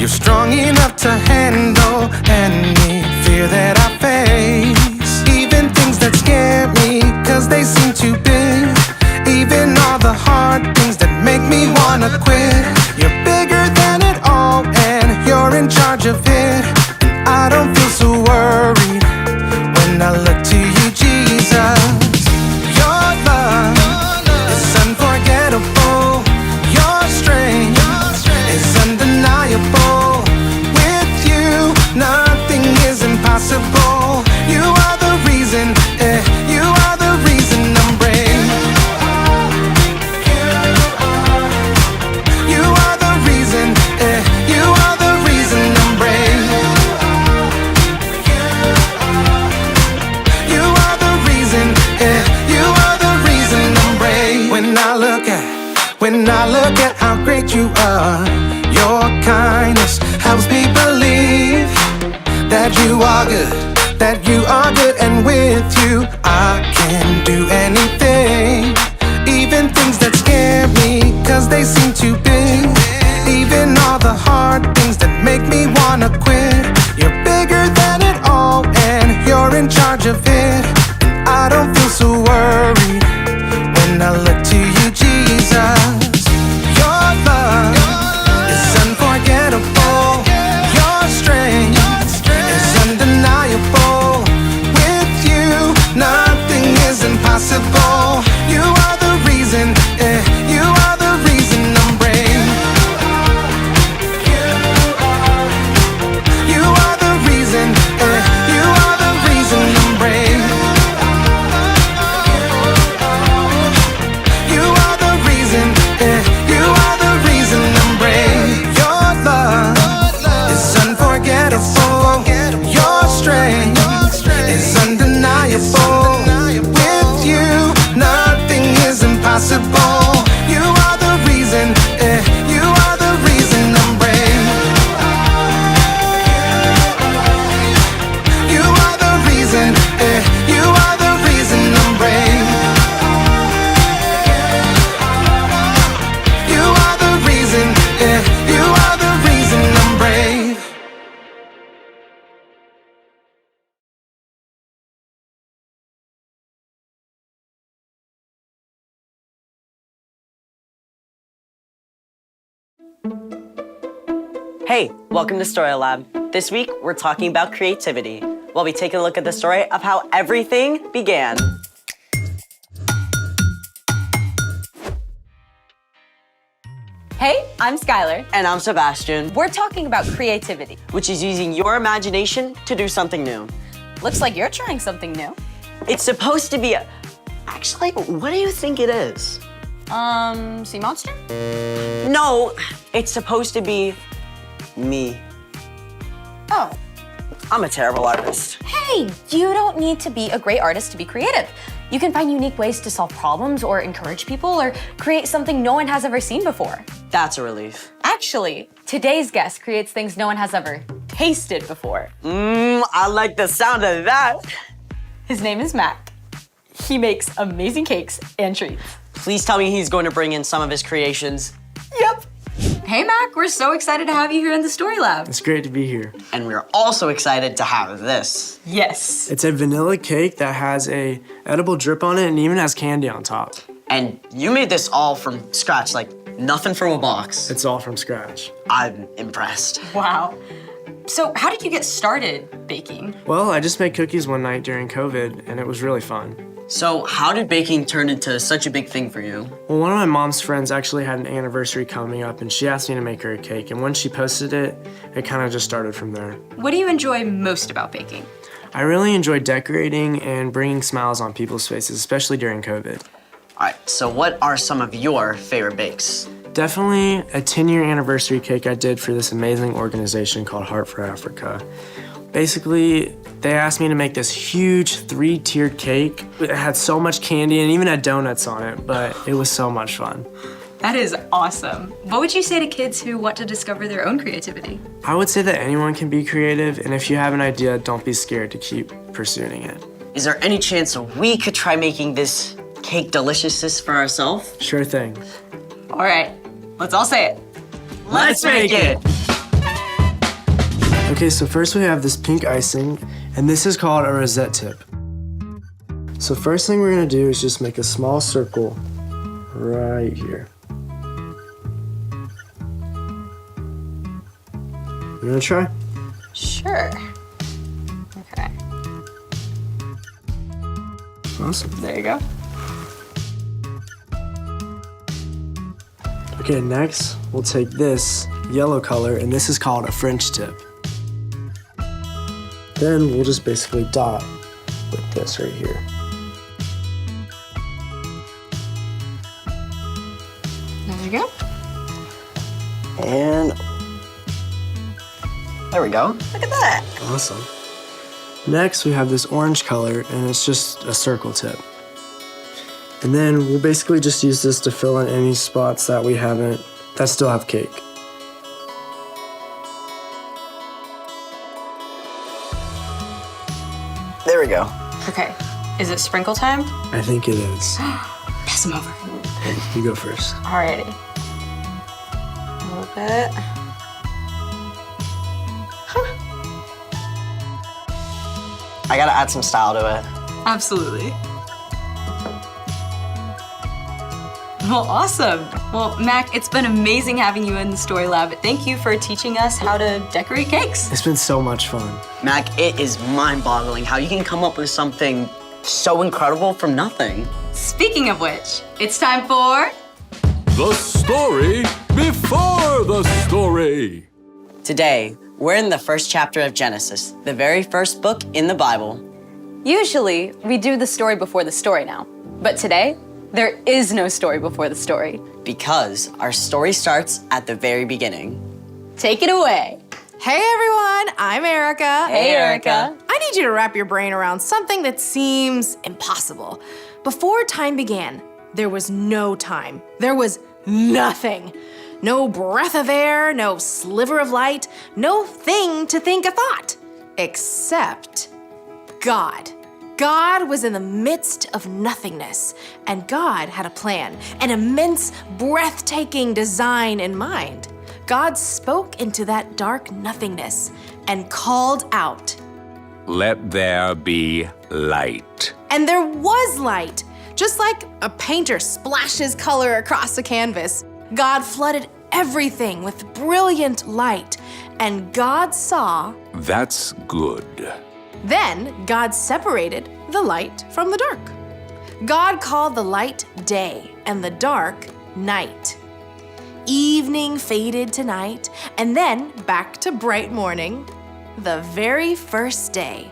You're strong enough to handle any fear that I face. Even things that scare me, cause they seem too big. Even all the hard things that make me wanna quit. You're bigger than it all and you're in charge of it. And I don't feel so worried when I look to you, Jesus. Your love is unforgettable. Your strength is undeniable. With you, nothing is impossible. You are the reason, you are the reason I'm brave. You are the reason, you are the reason I'm brave. You are the reason, you are the reason I'm brave. When I look at how great you are, your kindness helps me believe that you are good, and with you I can do anything. Even things that scare me, cause they seem too big. Even all the hard things that make me wanna quit. You're bigger than it all and you're in charge of it. And I don't feel so worried when I look to you, Jesus. Your love is unforgettable. Your strength is undeniable. With you, nothing is impossible. You are the reason, you are the reason I'm brave. You are the reason, you are the reason I'm brave. You are the reason, you are the reason I'm brave. Your love is unforgettable. Your strength is undeniable. With you, nothing is impossible. You are the reason, you are the reason I'm brave. You are the reason, you are the reason I'm brave. You are the reason, you are the reason I'm brave. Hey, welcome to Story Lab. This week, we're talking about creativity. We'll be taking a look at the story of how everything began. Hey, I'm Skylar. And I'm Sebastian, We're talking about creativity. which is using your imagination to do something new. Looks like you're trying something new. It's supposed to be Actually, what do you think it is? Sea monster? No, it's supposed to be me. Oh. I'm a terrible artist. Hey, you don't need to be a great artist to be creative. You can find unique ways to solve problems or encourage people or create something no one has ever seen before. That's a relief. Actually, today's guest creates things no one has ever tasted before. I like the sound of that. His name is Mac. He makes amazing cakes and treats. Please tell me he's going to bring in some of his creations. Yep. Hey Mac, we're so excited to have you here in the Story Lab. It's great to be here. And we're also excited to have this. Yes. It's a vanilla cake that has a edible drip on it and even has candy on top. And you made this all from scratch, like nothing from a box. It's all from scratch. I'm impressed. Wow. So how did you get started baking? Well, I just made cookies one night during COVID and it was really fun. So how did baking turn into such a big thing for you? Well, one of my mom's friends actually had an anniversary coming up and she asked me to make her a cake. And when she posted it, it kind of just started from there. What do you enjoy most about baking? I really enjoy decorating and bringing smiles on people's faces, especially during COVID. All right, so what are some of your favorite bakes? Definitely a 10-year anniversary cake I did for this amazing organization called Heart for Africa. Basically, they asked me to make this huge 3-tiered cake. It had so much candy and even had donuts on it, but it was so much fun. That is awesome. What would you say to kids who want to discover their own creativity? I would say that anyone can be creative, and if you have an idea, don't be scared to keep pursuing it. Is there any chance we could try making this cake deliciousness for ourselves? Sure thing. All right, let's all say it. Let's make it! Okay, so first we have this pink icing, and this is called a rosette tip. So first thing we're gonna do is just make a small circle right here. You wanna try? Sure. Okay. Awesome. There you go. Okay, next we'll take this yellow color, and this is called a French tip. Then we'll just basically dot with this right here. There you go. And there we go. Look at that. Awesome. Next, we have this orange color, and it's just a circle tip. And then we'll basically just use this to fill in any spots that that still have cake. There we go. Okay. Is it sprinkle time? I think it is. Pass them over. You go first. Alrighty. A little bit. I gotta add some style to it. Absolutely. Well, awesome. Well, Mac, it's been amazing having you in the Story Lab. Thank you for teaching us how to decorate cakes. It's been so much fun. Mac, it is mind-boggling how you can come up with something so incredible from nothing. Speaking of which, it's time for... The story before the story. Today, we're in the first chapter of Genesis, the very first book in the Bible. Usually, we do the story before the story now. But today, there is no story before the story. Because our story starts at the very beginning. Take it away. Hey everyone, I'm Erica. Hey, Erica. I need you to wrap your brain around something that seems impossible. Before time began, there was no time. There was nothing. No breath of air, no sliver of light, no thing to think a thought. Except God. God was in the midst of nothingness, and God had a plan, an immense, breathtaking design in mind. God spoke into that dark nothingness and called out. Let there be light. And there was light. Just like a painter splashes color across a canvas, God flooded everything with brilliant light, and God saw. That's good. Then God separated the light from the dark. God called the light day and the dark night. Evening faded to night, and then back to bright morning, the very first day.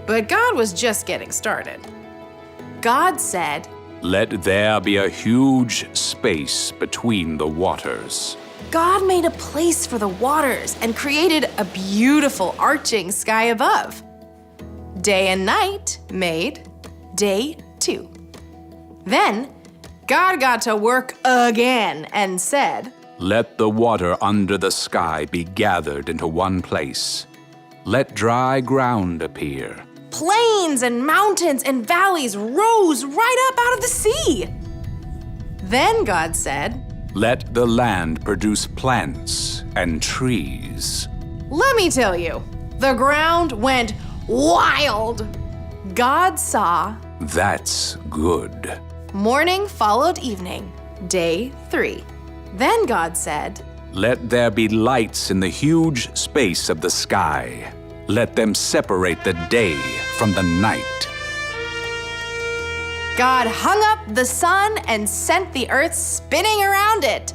But God was just getting started. God said, Let there be a huge space between the waters. God made a place for the waters and created a beautiful arching sky above. Day and night made day 2. Then God got to work again and said, Let the water under the sky be gathered into one place. Let dry ground appear. Plains and mountains and valleys rose right up out of the sea. Then God said, Let the land produce plants and trees. Let me tell you, the ground went wild. God saw. That's good. Morning followed evening, day 3. Then God said, Let there be lights in the huge space of the sky. Let them separate the day from the night. God hung up the sun and sent the earth spinning around it.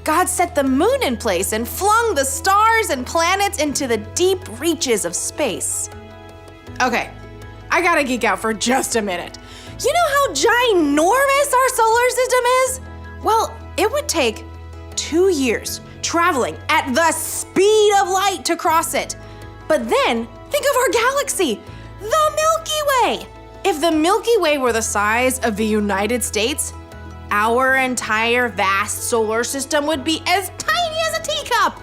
God set the moon in place and flung the stars and planets into the deep reaches of space. Okay, I gotta geek out for just a minute. You know how ginormous our solar system is? Well, it would take 2 years traveling at the speed of light to cross it. But then, think of our galaxy, the Milky Way. If the Milky Way were the size of the United States, our entire vast solar system would be as tiny as a teacup.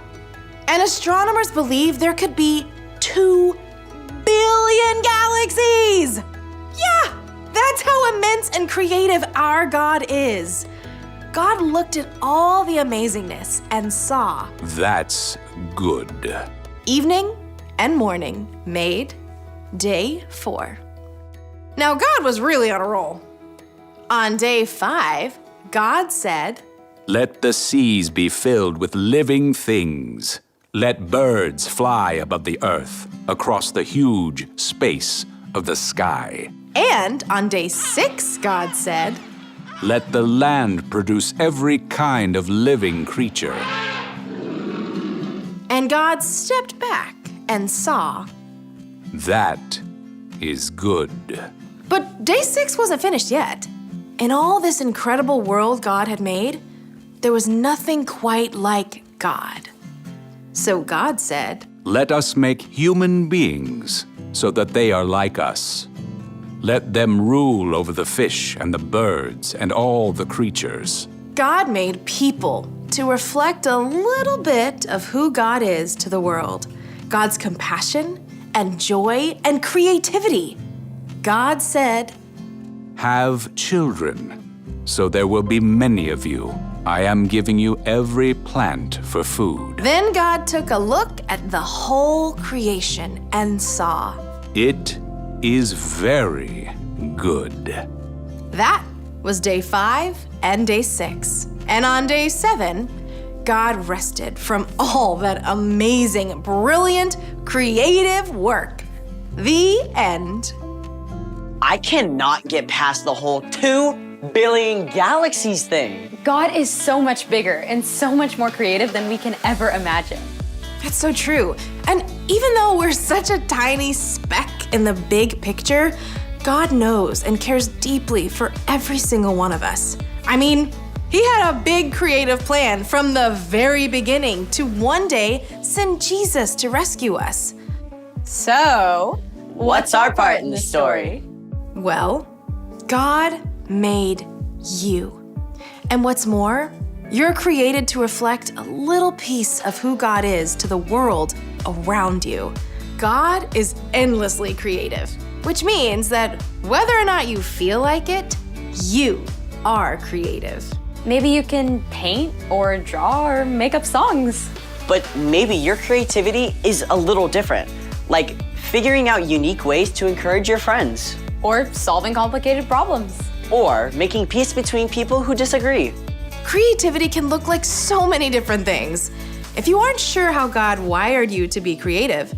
And astronomers believe there could be 2 billion galaxies. Yeah, that's how immense and creative our God is. God looked at all the amazingness and saw. That's good. Evening and morning made day 4. Now God was really on a roll. On day 5, God said, Let the seas be filled with living things. Let birds fly above the earth, across the huge space of the sky. and on day 6, God said, Let the land produce every kind of living creature. and God stepped back and saw. That is good. But day 6 wasn't finished yet. In all this incredible world God had made, there was nothing quite like God. So God said, Let us make human beings so that they are like us. Let them rule over the fish and the birds and all the creatures. God made people to reflect a little bit of who God is to the world. God's compassion and joy and creativity. God said, Have children, so there will be many of you. I am giving you every plant for food. Then God took a look at the whole creation and saw. It is very good. That was day 5 and day 6. And on day 7, God rested from all that amazing, brilliant, creative work. The end. I cannot get past the whole 2 billion galaxies thing. God is so much bigger and so much more creative than we can ever imagine. That's so true. And even though we're such a tiny speck in the big picture, God knows and cares deeply for every single one of us. I mean, He had a big creative plan from the very beginning to one day send Jesus to rescue us. So, What's our part in the story? Well, God made you. And what's more, you're created to reflect a little piece of who God is to the world around you. God is endlessly creative, which means that whether or not you feel like it, you are creative. maybe you can paint or draw or make up songs. But maybe your creativity is a little different, like figuring out unique ways to encourage your friends, Or solving complicated problems. or making peace between people who disagree. Creativity can look like so many different things. If you aren't sure how God wired you to be creative,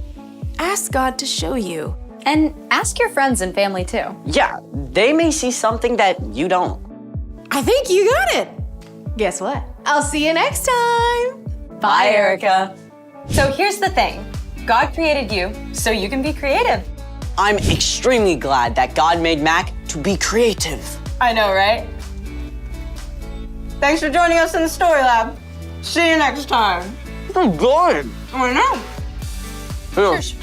ask God to show you. And ask your friends and family too. Yeah, they may see something that you don't. I think you got it. Guess what? I'll see you next time. Bye, Erica. So here's the thing. God created you so you can be creative. I'm extremely glad that God made Mac to be creative. I know, right? Thanks for joining us in the Story Lab. See you next time. Oh, good. I know. Cheers.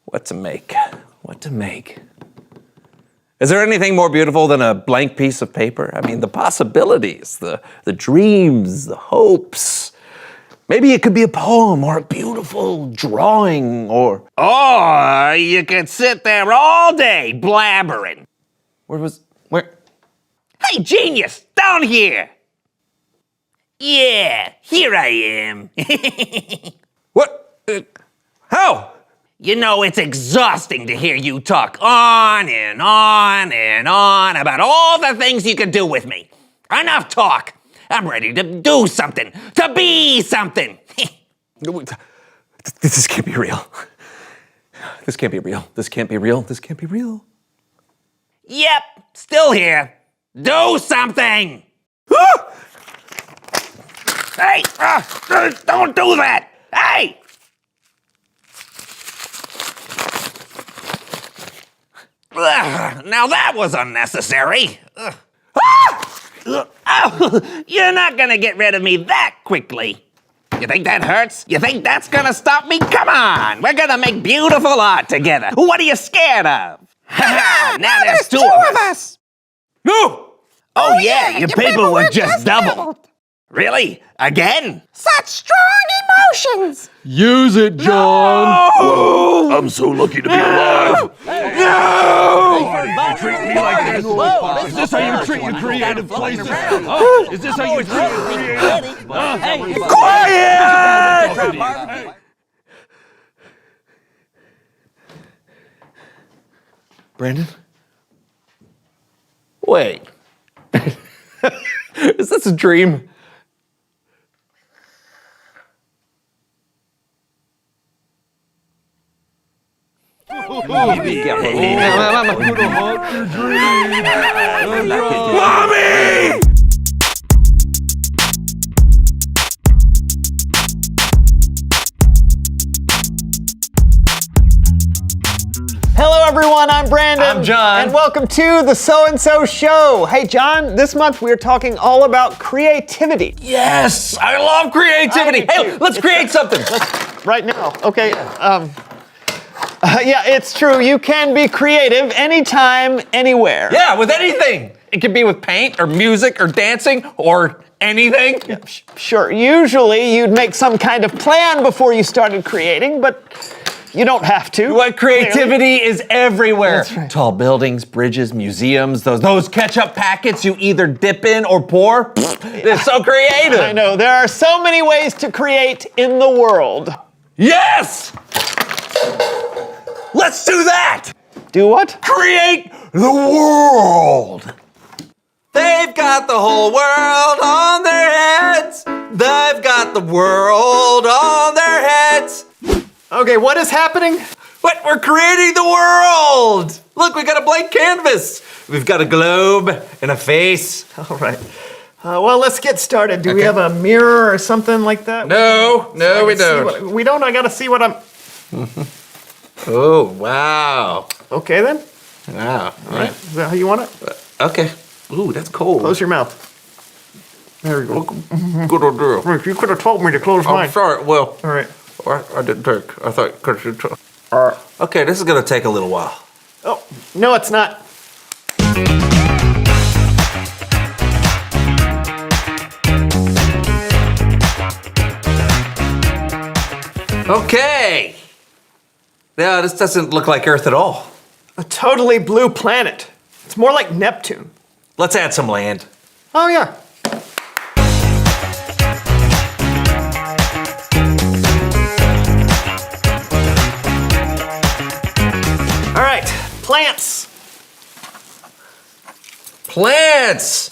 What to make? What to make? Is there anything more beautiful than a blank piece of paper? I mean, the possibilities, the dreams, the hopes. Maybe it could be a poem or a beautiful drawing or you could sit there all day blabbering. Where? Hey, genius, down here! Yeah, here I am. What? How? You know, it's exhausting to hear you talk on and on and on about all the things you can do with me. Enough talk. I'm ready to do something, to be something. This can't be real. This can't be real. This can't be real. This can't be real. Yep, still here. Do something. Hey, don't do that. Hey! Now that was unnecessary. You're not gonna get rid of me that quickly. You think that hurts? You think that's gonna stop me? Come on, we're gonna make beautiful art together. What are you scared of? Now there's two of us. No! Oh yeah, your paper was just doubled. Really? Again? Such strong emotions. Use it, John. I'm so lucky to be alive. You treat me like this. Is this how you treat your creative places? Is this how you treat your creative? Quiet! Brandon? Wait. Is this a dream? Mommy! Hello everyone, I'm Brandon. I'm John. And welcome to the So and So Show. Hey John, this month we're talking all about creativity. Yes, I love creativity. Hey, let's create something. Right now, okay. Yeah, it's true. You can be creative anytime, anywhere. Yeah, with anything. It could be with paint or music or dancing or anything. Yeah, sure. Usually you'd make some kind of plan before you started creating, but you don't have to. What creativity is everywhere. That's right. Tall buildings, bridges, museums, those ketchup packets you either dip in or pour. They're so creative. I know. There are so many ways to create in the world. Yes! Let's do that! Do what? Create the world! They've got the whole world on their heads. They've got the world on their heads. Okay, what is happening? What? We're creating the world! Look, we got a blank canvas. We've got a globe and a face. All right. Well, let's get started. Do we have a mirror or something like that? No, we don't. We don't? I gotta see what I'm... Oh, wow. Okay then. Wow. All right. Is that how you want it? Okay. Ooh, that's cold. Close your mouth. There we go. Good idea. You could have told me to close mine. I'm sorry. Well, All right. I didn't take. I thought because you took. Okay, this is gonna take a little while. Oh, no, it's not. Okay. Yeah, this doesn't look like Earth at all. A totally blue planet. It's more like Neptune. Let's add some land. Oh, yeah. All right, plants. Plants.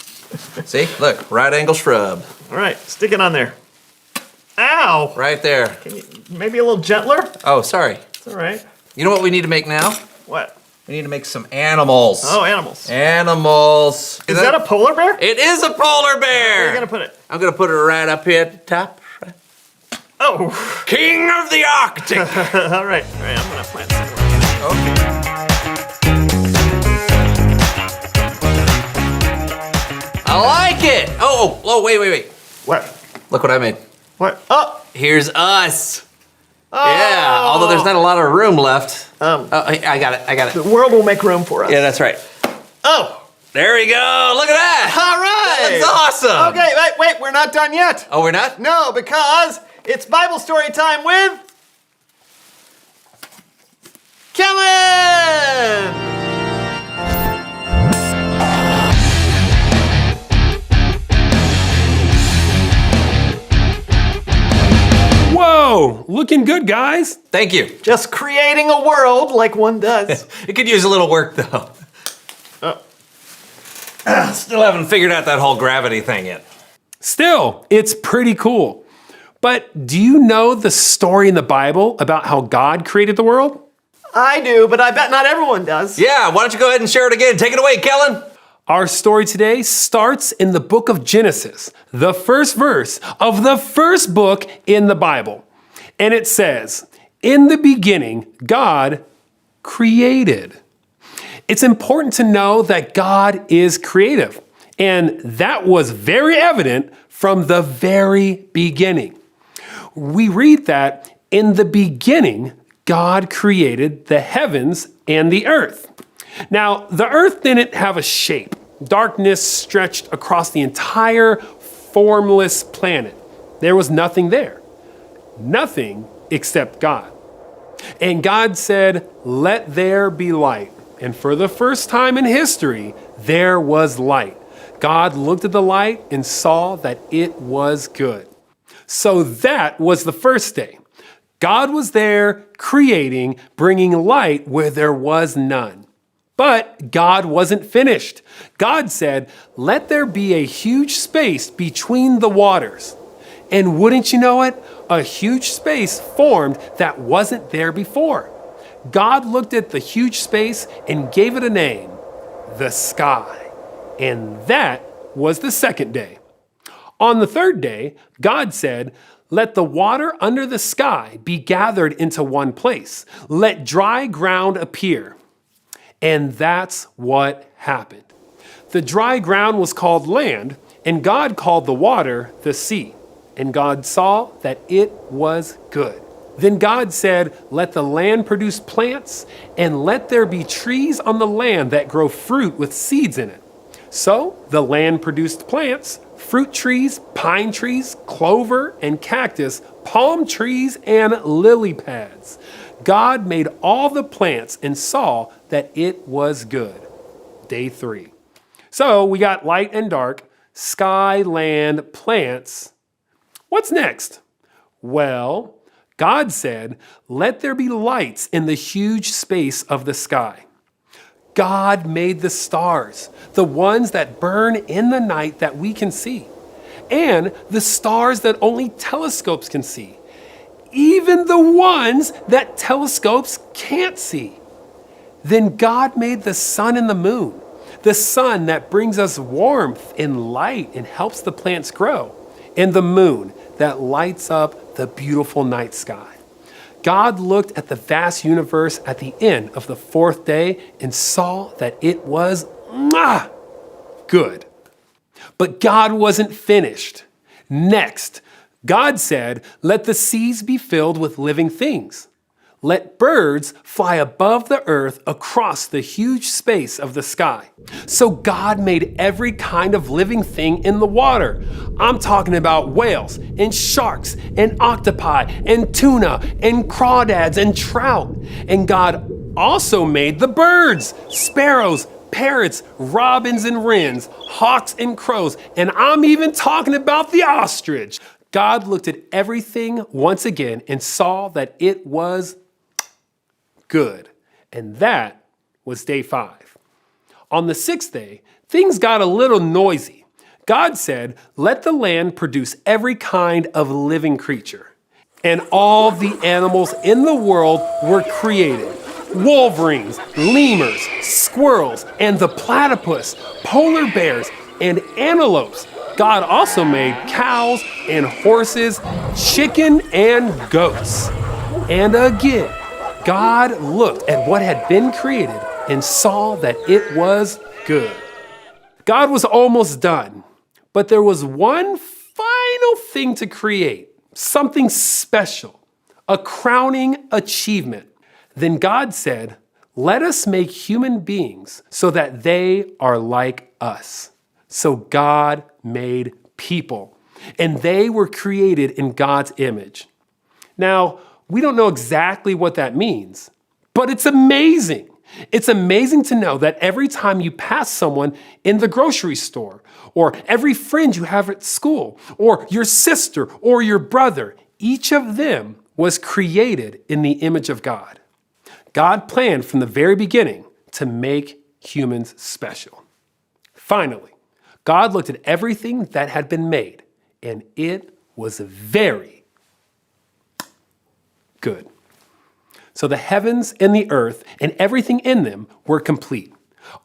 See, look, right angle shrub. All right, stick it on there. Ow! Right there. Can you, maybe a little gentler? Oh, sorry. It's all right. You know what we need to make now? What? We need to make some animals. Oh, animals. Animals. Is that a polar bear? It is a polar bear. Where are you gonna put it? I'm gonna put it right up here at the top. Oh. King of the Arctic. All right, I'm gonna plant some. Okay. I like it. Oh, wait. What? Look what I made. What? Oh. Here's us. Oh. Yeah, although there's not a lot of room left. Oh, I got it. The world will make room for us. Yeah, that's right. Oh. There we go. Look at that. All right. That's awesome. Okay, wait, we're not done yet. Oh, we're not? No, because it's Bible story time with Kellen! Whoa, looking good, guys. Thank you. Just creating a world like one does. It could use a little work, though. Still haven't figured out that whole gravity thing yet. Still, it's pretty cool. But do you know the story in the Bible about how God created the world? I do, but I bet not everyone does. Yeah, why don't you go ahead and share it again? Take it away, Kellen. Our story today starts in the book of Genesis, the first verse of the first book in the Bible. And it says, "In the beginning, God created." It's important to know that God is creative, and that was very evident from the very beginning. We read that in the beginning, God created the heavens and the earth. Now, the earth didn't have a shape. Darkness stretched across the entire formless planet. There was nothing there. Nothing except God. And God said, "Let there be light." And for the first time in history, there was light. God looked at the light and saw that it was good. So that was the first day. God was there creating, bringing light where there was none. But God wasn't finished. God said, "Let there be a huge space between the waters." And wouldn't you know it, a huge space formed that wasn't there before. God looked at the huge space and gave it a name, the sky. And that was the second day. On the third day, God said, "Let the water under the sky be gathered into one place. Let dry ground appear." And that's what happened. The dry ground was called land, and God called the water the sea. And God saw that it was good. Then God said, "Let the land produce plants, and let there be trees on the land that grow fruit with seeds in it." So the land produced plants, fruit trees, pine trees, clover and cactus, palm trees, and lily pads. God made all the plants and saw that it was good. Day 3. So we got light and dark, sky, land, plants. What's next? Well, God said, "Let there be lights in the huge space of the sky." God made the stars, the ones that burn in the night that we can see, and the stars that only telescopes can see, even the ones that telescopes can't see. Then God made the sun and the moon, the sun that brings us warmth and light and helps the plants grow, and the moon that lights up the beautiful night sky. God looked at the vast universe at the end of the fourth day and saw that it was good. But God wasn't finished. Next, God said, "Let the seas be filled with living things. Let birds fly above the earth across the huge space of the sky." So God made every kind of living thing in the water. I'm talking about whales and sharks and octopi and tuna and crawdads and trout. And God also made the birds, sparrows, parrots, robins and wrens, hawks and crows, and I'm even talking about the ostrich. God looked at everything once again and saw that it was good. And that was day 5. On the 6th day, things got a little noisy. God said, "Let the land produce every kind of living creature." And all the animals in the world were created. Wolverines, lemurs, squirrels, and the platypus, polar bears, and antelopes. God also made cows and horses, chicken and goats. And again, God looked at what had been created and saw that it was good. God was almost done, but there was one final thing to create, something special, a crowning achievement. Then God said, "Let us make human beings so that they are like us." So God made people, and they were created in God's image. Now, we don't know exactly what that means, but it's amazing. It's amazing to know that every time you pass someone in the grocery store, or every friend you have at school, or your sister or your brother, each of them was created in the image of God. God planned from the very beginning to make humans special. Finally, God looked at everything that had been made, and it was very good. So the heavens and the earth and everything in them were complete.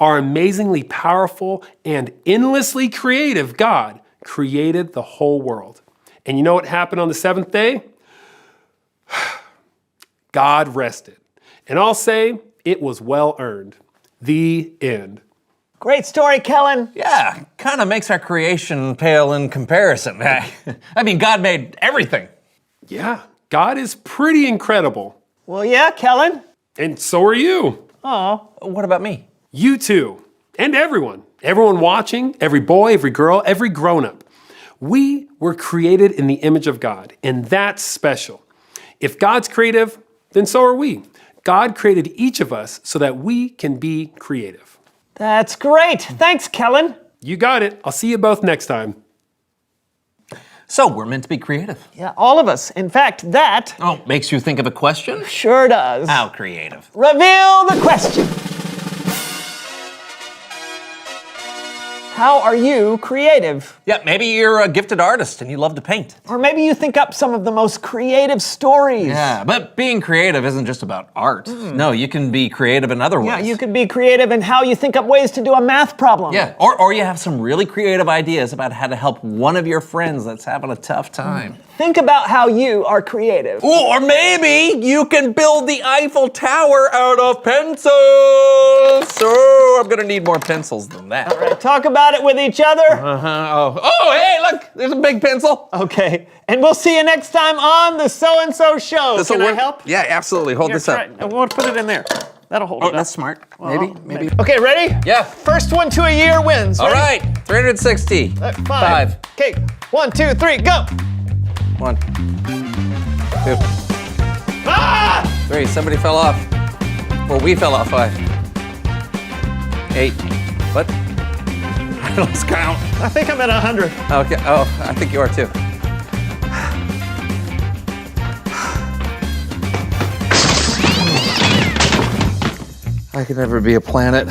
Our amazingly powerful and endlessly creative God created the whole world. And you know what happened on the 7th day? God rested. And I'll say it was well earned. The end. Great story, Kellen. Yeah, kind of makes our creation pale in comparison. I mean, God made everything. Yeah, God is pretty incredible. Well, yeah, Kellen. And so are you. Oh. What about me? You too. And everyone. Everyone watching, every boy, every girl, every grown-up. We were created in the image of God, and that's special. If God's creative, then so are we. God created each of us so that we can be creative. That's great. Thanks, Kellen. You got it. I'll see you both next time. So we're meant to be creative. Yeah, all of us. In fact, that Oh, makes you think of a question? sure does. How creative. Reveal the question. How are you creative? Yeah, maybe you're a gifted artist and you love to paint. Or maybe you think up some of the most creative stories. Yeah, but being creative isn't just about art. No, you can be creative in other ways. Yeah, you could be creative in how you think up ways to do a math problem. Yeah, or you have some really creative ideas about how to help one of your friends that's having a tough time. Think about how you are creative. Ooh, or maybe you can build the Eiffel Tower out of pencils. Oh, I'm gonna need more pencils than that. All right, talk about it with each other. Oh, hey, look, there's a big pencil. Okay, and we'll see you next time on the So-and-so Show. This'll Can I work? help? Yeah, absolutely. Hold Here, this up. try it. We'll put it in there. That'll hold it up. That's smart. Maybe. Okay, ready? Yeah. First one to a year wins. All Ready? right, 360. Five. Okay, 1, 2, 3, go. 1, 2, Ah! 3. Somebody fell off. Or we fell off. 5, 8. What? I lost count. I think I'm at 100. Okay. Oh, I think you are too. I could never be a planet.